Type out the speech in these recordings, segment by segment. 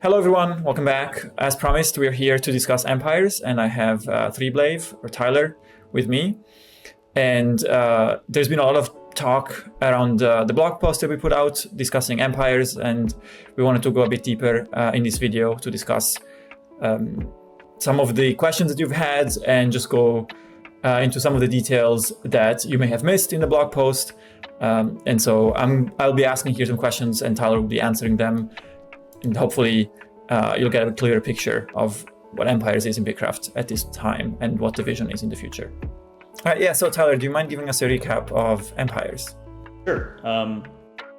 Hello, everyone. Welcome back. As promised, we are here to discuss empires, and I have Tyler with me. And there's been a lot of talk around the blog post that we put out discussing empires, and we wanted to go a bit deeper in this video to discuss some of the questions that you've had and just go into some of the details that you may have missed in the blog post. And so I'll be asking here some questions, and Tyler will be answering them. And hopefully you'll get a clearer picture of what empires is in BitCraft at this time and what the vision is in the future. All right, so Tyler, do you mind giving us a recap of empires? Sure.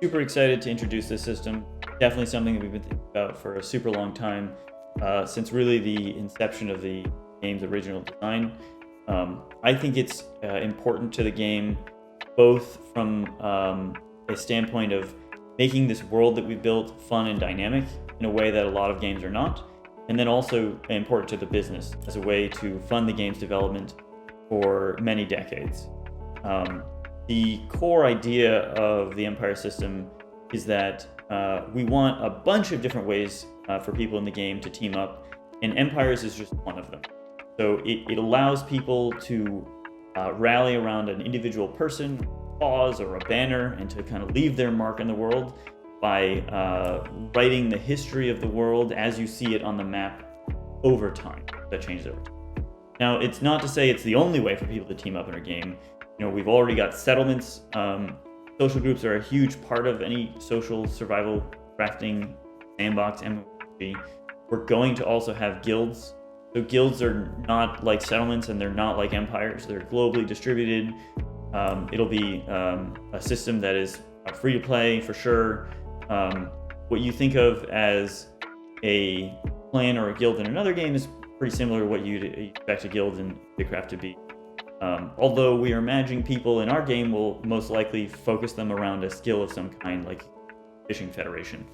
Super excited to introduce this system. Definitely something that we've been thinking about for a super long time, since really the inception of the game's original design. I think it's important to the game, both from a standpoint of making this world that we built fun and dynamic in a way that a lot of games are not, and then also important to the business as a way to fund the game's development for many decades. The core idea of the Empire system is that we want a bunch of different ways for people in the game to team up, and Empires is just one of them. So it allows people to rally around an individual person, cause, or a banner, and to kind of leave their mark in the world by writing the history of the world as you see it on the map over time. That changes over time. Now, it's not to say it's the only way for people to team up in a game. You know, we've already got settlements. Social groups are a huge part of any social survival crafting sandbox MMORPG. We're going to also have guilds. So guilds are not like settlements, and they're not like empires. They're globally distributed. It'll be a system that is free to play for sure. What you think of as a clan or a guild in another game is pretty similar to what you'd expect a guild in BitCraft to be. Although we are imagining people in our game will most likely focus them around a skill of some kind, like Fishing Federation.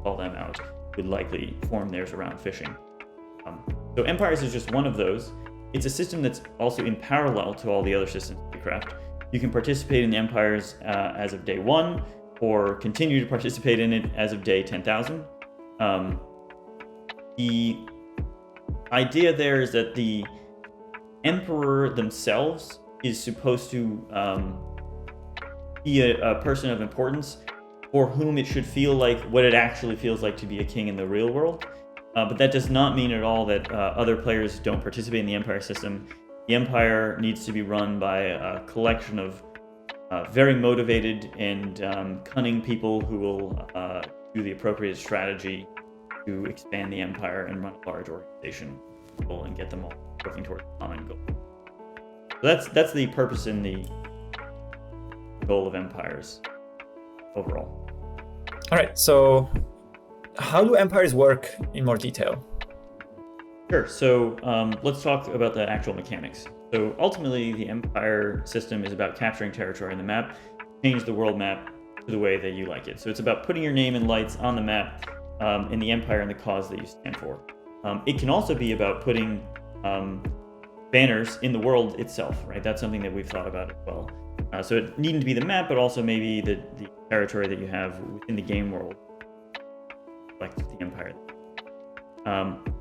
Call them out. Would likely form theirs around fishing. So Empires is just one of those. It's a system that's also in parallel to all the other systems in BitCraft. You can participate in the Empires as of day 1, or continue to participate in it as of day 10,000. The idea there is that the Emperor themselves is supposed to be a person of importance for whom it should feel like what it actually feels like to be a king in the real world. But that does not mean at all that other players don't participate in the Empire system. The Empire needs to be run by a collection of very motivated and cunning people who will do the appropriate strategy to expand the Empire and run a large organization and get them all working towards a common goal. So that's the purpose and the goal of Empires overall. All right, so how do empires work in more detail? Sure. So let's talk about the actual mechanics. So ultimately, the Empire system is about capturing territory on the map, change the world map to the way that you like it. So it's about putting your name and lights on the map in the Empire and the cause that you stand for. It can also be about putting banners in the world itself, right? That's something that we've thought about as well. So it needn't to be the map, but also maybe the territory that you have within the game world, like the Empire.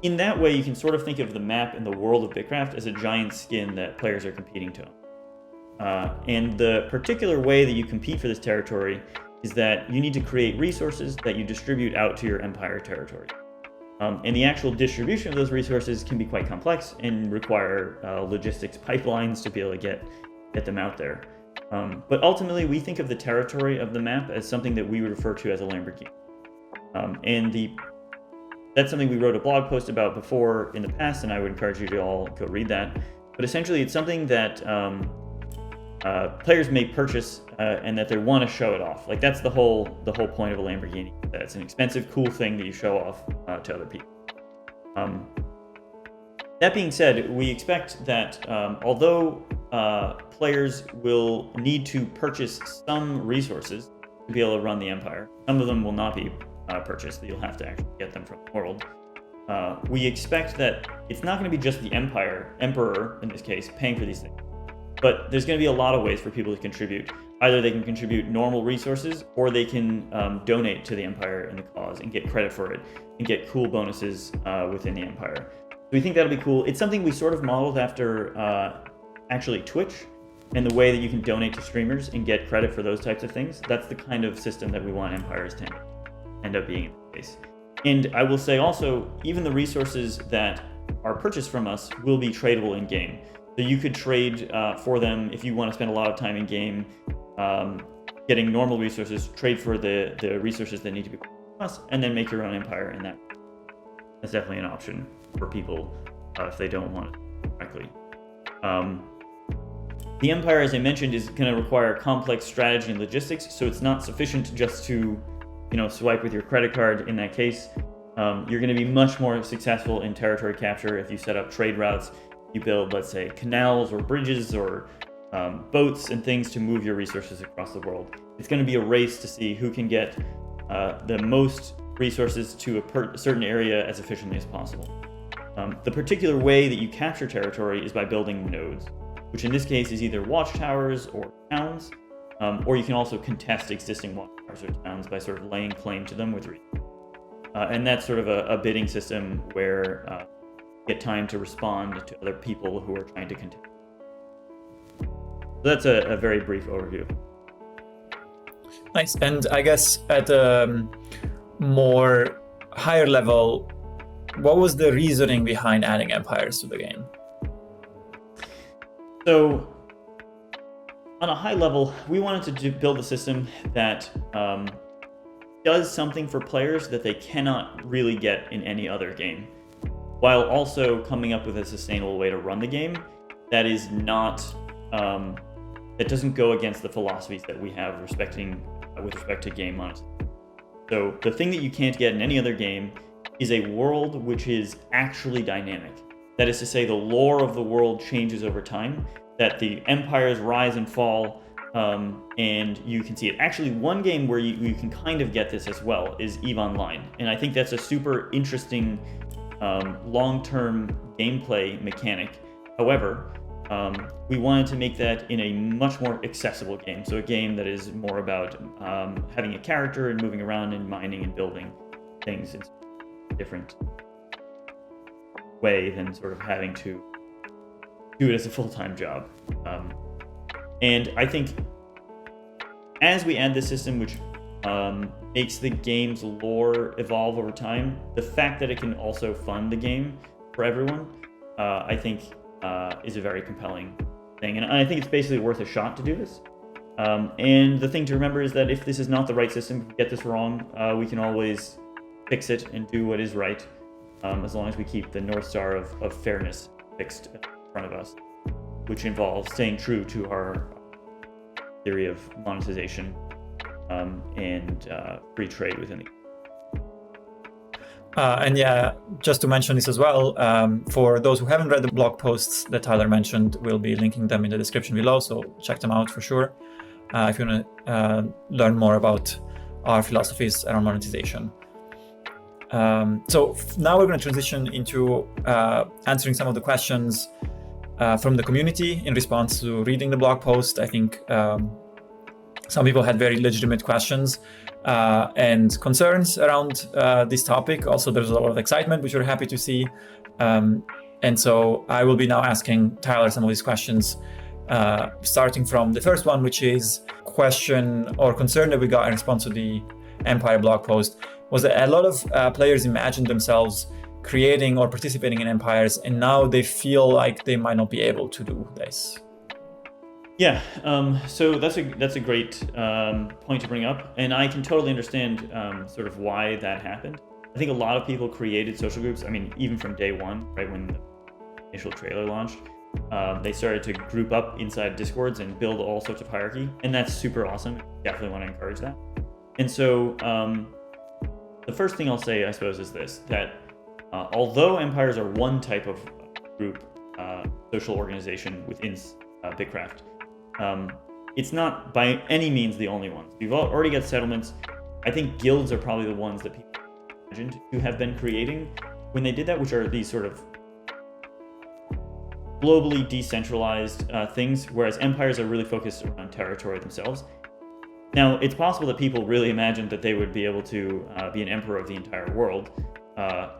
In that way, you can sort of think of the map and the world of BitCraft as a giant skin that players are competing to own. And the particular way that you compete for this territory is that you need to create resources that you distribute out to your Empire territory. And the actual distribution of those resources can be quite complex and require logistics pipelines to be able to get them out there. But ultimately, we think of the territory of the map as something that we would refer to as a Lamborghini. That's something we wrote a blog post about before in the past, and I would encourage you to all go read that. But essentially, it's something that players may purchase and that they want to show it off. Like that's the whole point of a Lamborghini. That it's an expensive, cool thing that you show off to other people. That being said, we expect that although players will need to purchase some resources to be able to run the Empire, some of them will not be purchased, that you'll have to actually get them from the world. We expect that it's not going to be just the Emperor in this case, paying for these things, but there's going to be a lot of ways for people to contribute. either they can contribute normal resources or they can donate to the Empire and the cause and get credit for it and get cool bonuses within the Empire. So we think that'll be cool. It's something we sort of modeled after actually Twitch and the way that you can donate to streamers and get credit for those types of things. That's the kind of system that we want Empires to end up being in this case. And I will say also, even the resources that are purchased from us will be tradable in game. So you could trade for them if you want to spend a lot of time in game getting normal resources, trade for the resources that need to be from us, and then make your own empire. And that's definitely an option for people if they don't want it directly. The empire, as I mentioned, is going to require complex strategy and logistics, so it's not sufficient just to swipe with your credit card in that case. You're going to be much more successful in territory capture if you set up trade routes. You build, let's say, canals or bridges or boats and things to move your resources across the world. It's going to be a race to see who can get the most resources to a certain area as efficiently as possible. The particular way that you capture territory is by building nodes, which in this case is either watchtowers or towns, or you can also contest existing watchtowers or towns by sort of laying claim to them with resources. And that's sort of a bidding system where you get time to respond to other people who are trying to contest. So that's a very brief overview. Nice. And I guess at a more higher level, what was the reasoning behind adding empires to the game? So on a high level, we wanted to build a system that does something for players that they cannot really get in any other game, while also coming up with a sustainable way to run the game that is not that doesn't go against the philosophies that we have with respect to game monetization. So the thing that you can't get in any other game is a world which is actually dynamic. That is to say, the lore of the world changes over time, that the empires rise and fall, and you can see it. Actually, one game where you can kind of get this as well is EVE Online. And I think that's a super interesting long-term gameplay mechanic. However, we wanted to make that in a much more accessible game. So a game that is more about having a character and moving around and mining and building things in a different way than sort of having to do it as a full-time job. And I think as we add this system, which makes the game's lore evolve over time, the fact that it can also fund the game for everyone, I think is a very compelling thing. And I think it's basically worth a shot to do this. And the thing to remember is that if this is not the right system, if we get this wrong, we can always fix it and do what is right, as long as we keep the North Star of fairness fixed in front of us, which involves staying true to our theory of monetization and free trade within the and yeah, just to mention this as well, for those who haven't read the blog posts that Tyler mentioned, we'll be linking them in the description below, so check them out for sure if you want to learn more about our philosophies around monetization. So now we're going to transition into answering some of the questions from the community in response to reading the blog post. I think some people had very legitimate questions and concerns around this topic. Also, there's a lot of excitement, which we're happy to see. And so I will be now asking Tyler some of these questions, starting from the first one, which is question or concern that we got in response to the Empire blog post, was that a lot of players imagined themselves creating or participating in empires, and now they feel like they might not be able to do this. Yeah, so that's a great point to bring up, and I can totally understand sort of why that happened. I think a lot of people created social groups. I mean, even from day one, right when the initial trailer launched, they started to group up inside Discords and build all sorts of hierarchy, and that's super awesome. Definitely want to encourage that. And so the first thing I'll say, I suppose, is this, that although empires are one type of group social organization within BitCraft, it's not by any means the only one. You've already got settlements. I think guilds are probably the ones that people imagined to have been creating when they did that, which are these sort of globally decentralized things, whereas empires are really focused around territory themselves. Now, it's possible that people really imagined that they would be able to be an emperor of the entire world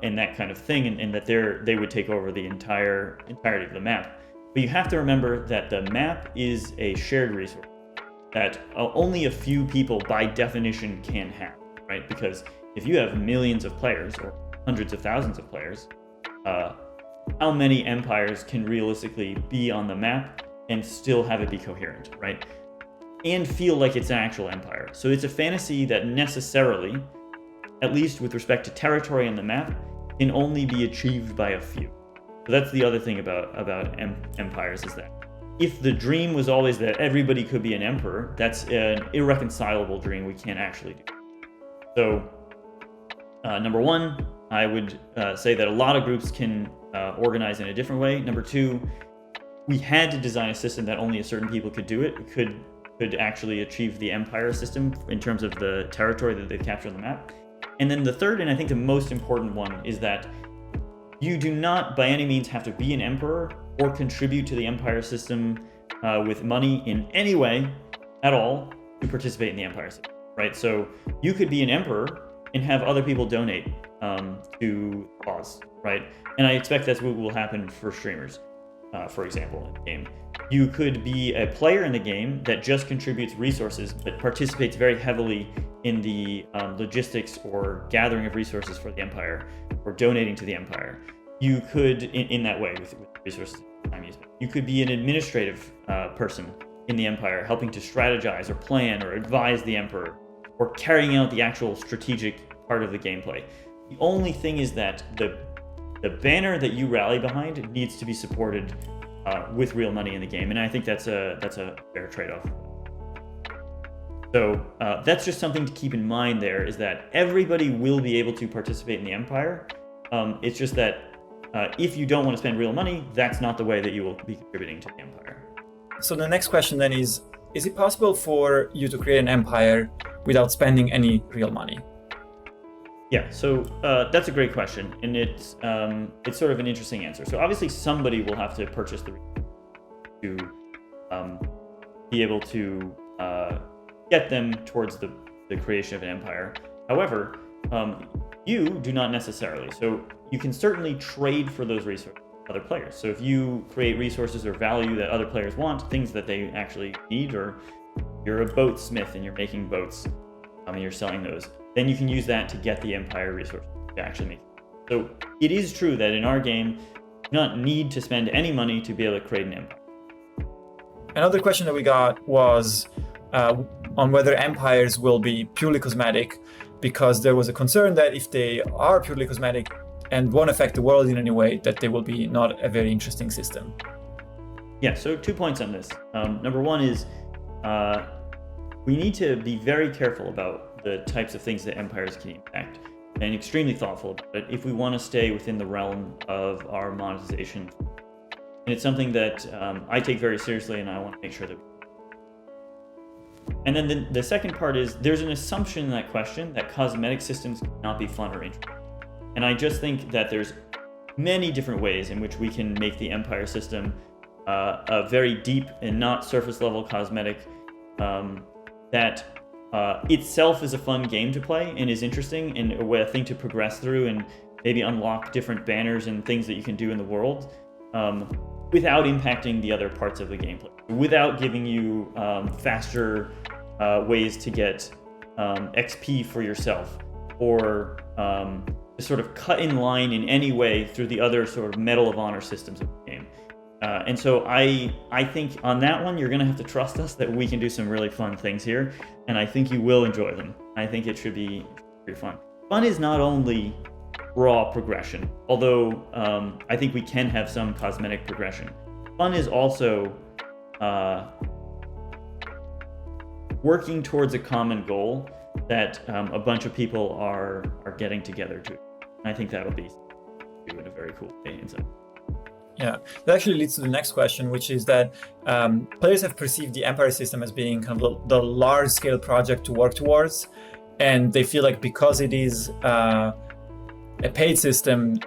and that kind of thing, and that they would take over the entirety of the map. But you have to remember that the map is a shared resource that only a few people by definition can have, right? Because if you have millions of players or hundreds of thousands of players, how many empires can realistically be on the map and still have it be coherent, right? And feel like it's an actual empire. So it's a fantasy that necessarily, at least with respect to territory on the map, can only be achieved by a few. So that's the other thing about empires, is that if the dream was always that everybody could be an emperor, that's an irreconcilable dream we can't actually do. So number one, I would say that a lot of groups can organize in a different way. Number two, we had to design a system that only a certain people could do it, could actually achieve the empire system in terms of the territory that they've captured on the map. And then the third, and I think the most important one, is that you do not by any means have to be an emperor or contribute to the empire system with money in any way at all to participate in the empire system, right? So you could be an emperor and have other people donate to the cause, right? And I expect that's what will happen for streamers, for example, in the game. You could be a player in the game that just contributes resources, but participates very heavily in the logistics or gathering of resources for the empire, or donating to the empire. You could, in that way, with resources and time used. You could be an administrative person in the empire, helping to strategize or plan or advise the emperor, or carrying out the actual strategic part of the gameplay. The only thing is that the banner that you rally behind needs to be supported with real money in the game, and I think that's a fair trade-off. So that's just something to keep in mind. There is that everybody will be able to participate in the empire. It's just that if you don't want to spend real money, that's not the way that you will be contributing to the empire. So the next question then is it possible for you to create an empire without spending any real money? Yeah, so that's a great question, and it's sort of an interesting answer. So obviously somebody will have to purchase the to be able to get them towards the creation of an empire. However, you do not necessarily. So you can certainly trade for those resources with other players. So if you create resources or value that other players want, things that they actually need, or you're a boat smith and you're making boats and you're selling those, then you can use that to get the empire resources to actually make it. So it is true that in our game, you do not need to spend any money to be able to create an empire. Another question that we got was on whether empires will be purely cosmetic, because there was a concern that if they are purely cosmetic and won't affect the world in any way, that they will be not a very interesting system. Yeah, so 2 points on this. Number one is we need to be very careful about the types of things that empires can impact, and extremely thoughtful about it if we want to stay within the realm of our monetization. And it's something that I take very seriously, and I want to make sure that And then the second part is there's an assumption in that question that cosmetic systems cannot be fun or interesting. And I just think that there's many different ways in which we can make the empire system a very deep and not surface level cosmetic that itself is a fun game to play and is interesting and a thing to progress through and maybe unlock different banners and things that you can do in the world without impacting the other parts of the gameplay, without giving you faster ways to get XP for yourself, or to sort of cut in line in any way through the other sort of Medal of Honor systems of the game. And so I think on that one, you're going to have to trust us that we can do some really fun things here, and I think you will enjoy them. I think it should be pretty fun. Fun is not only raw progression, although I think we can have some cosmetic progression. Fun is also working towards a common goal that a bunch of people are getting together to. And I think that'll be in a very cool way inside. Yeah, that actually leads to the next question, which is that players have perceived the Empire system as being kind of the large-scale project to work towards, and they feel like because it is a paid system,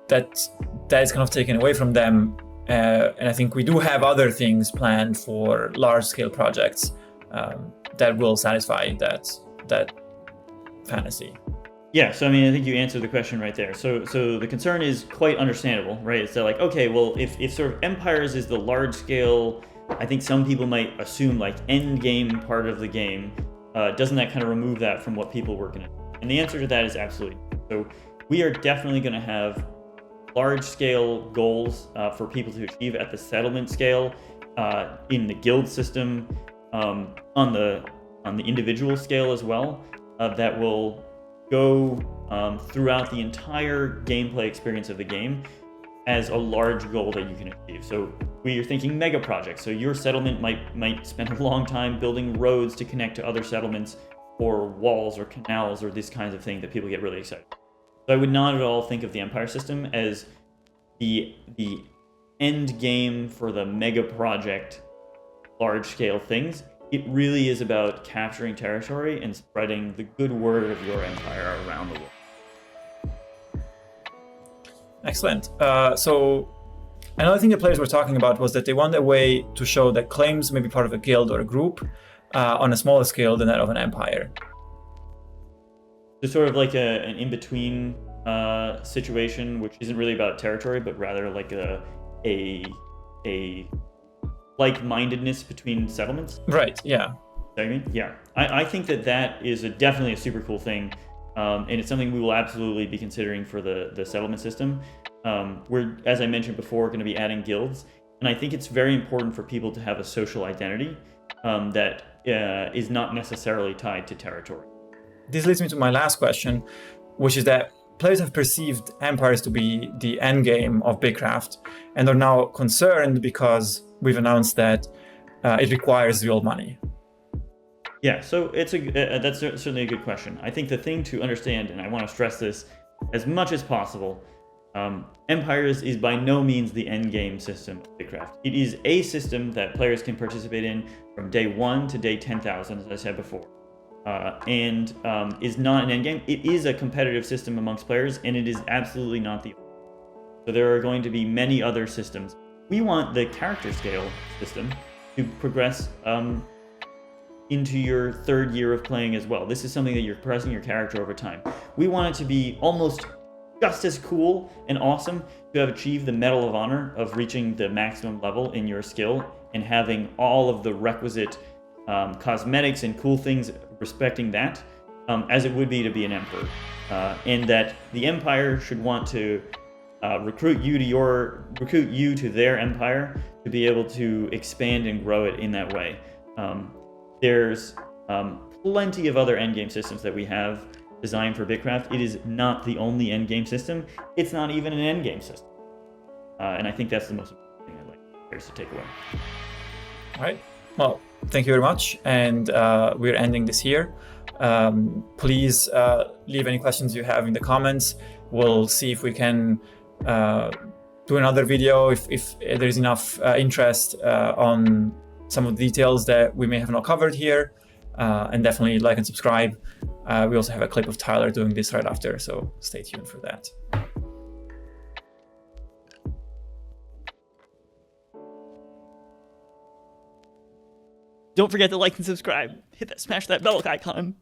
that is kind of taken away from them And I think we do have other things planned for large-scale projects that will satisfy that fantasy. Yeah, so I mean, I think you answered the question right there. So the concern is quite understandable, right? It's that like, okay, well, if sort of Empires is the large scale, I think some people might assume like Endgame part of the game, doesn't that kind of remove that from what people were going to do? And the answer to that is absolutely. So we are definitely going to have large scale goals for people to achieve at the settlement scale, in the guild system, on the individual scale as well, that will go throughout the entire gameplay experience of the game as a large goal that you can achieve. So we are thinking mega projects. So your settlement might spend a long time building roads to connect to other settlements, or walls or canals or these kinds of things that people get really excited. So I would not at all think of the Empire system as the end game for the mega project, large scale things. It really is about capturing territory and spreading the good word of your empire around the world. Excellent. So another thing the players were talking about was that they want a way to show that claims may be part of a guild or a group on a smaller scale than that of an empire. So sort of like an in-between situation, which isn't really about territory, but rather like a like-mindedness between settlements. Right, yeah. I mean, yeah. I think that is definitely a super cool thing, and it's something we will absolutely be considering for the settlement system. We're, as I mentioned before, going to be adding guilds, and I think it's very important for people to have a social identity that is not necessarily tied to territory. This leads me to my last question, which is that players have perceived empires to be the end game of BitCraft and are now concerned because we've announced that it requires real money. Yeah, so that's certainly a good question. I think the thing to understand, and I want to stress this as much as possible, Empires is by no means the end game system of BitCraft. It is a system that players can participate in from day 1 to day 10,000, as I said before. And is not an end game. It is a competitive system amongst players, and it is absolutely not the only. So there are going to be many other systems. We want the character scale system to progress into your third year of playing as well. This is something that you're progressing your character over time. We want it to be almost just as cool and awesome to have achieved the Medal of Honor of reaching the maximum level in your skill and having all of the requisite cosmetics and cool things respecting that, as it would be to be an emperor, and that the empire should want to recruit you to their empire to be able to expand and grow it in that way. There's plenty of other endgame systems that we have designed for BitCraft. It is not the only endgame system. It's not even an endgame system, and I think that's the most important thing I'd like players to take away. All right. Well, thank you very much, and we're ending this here. Please leave any questions you have in the comments. We'll see if we can do another video if there's enough interest on some of the details that we may have not covered here. And definitely like and subscribe. We also have a clip of Tyler doing this right after, so stay tuned for that. Don't forget to like and subscribe. Smash that bell icon.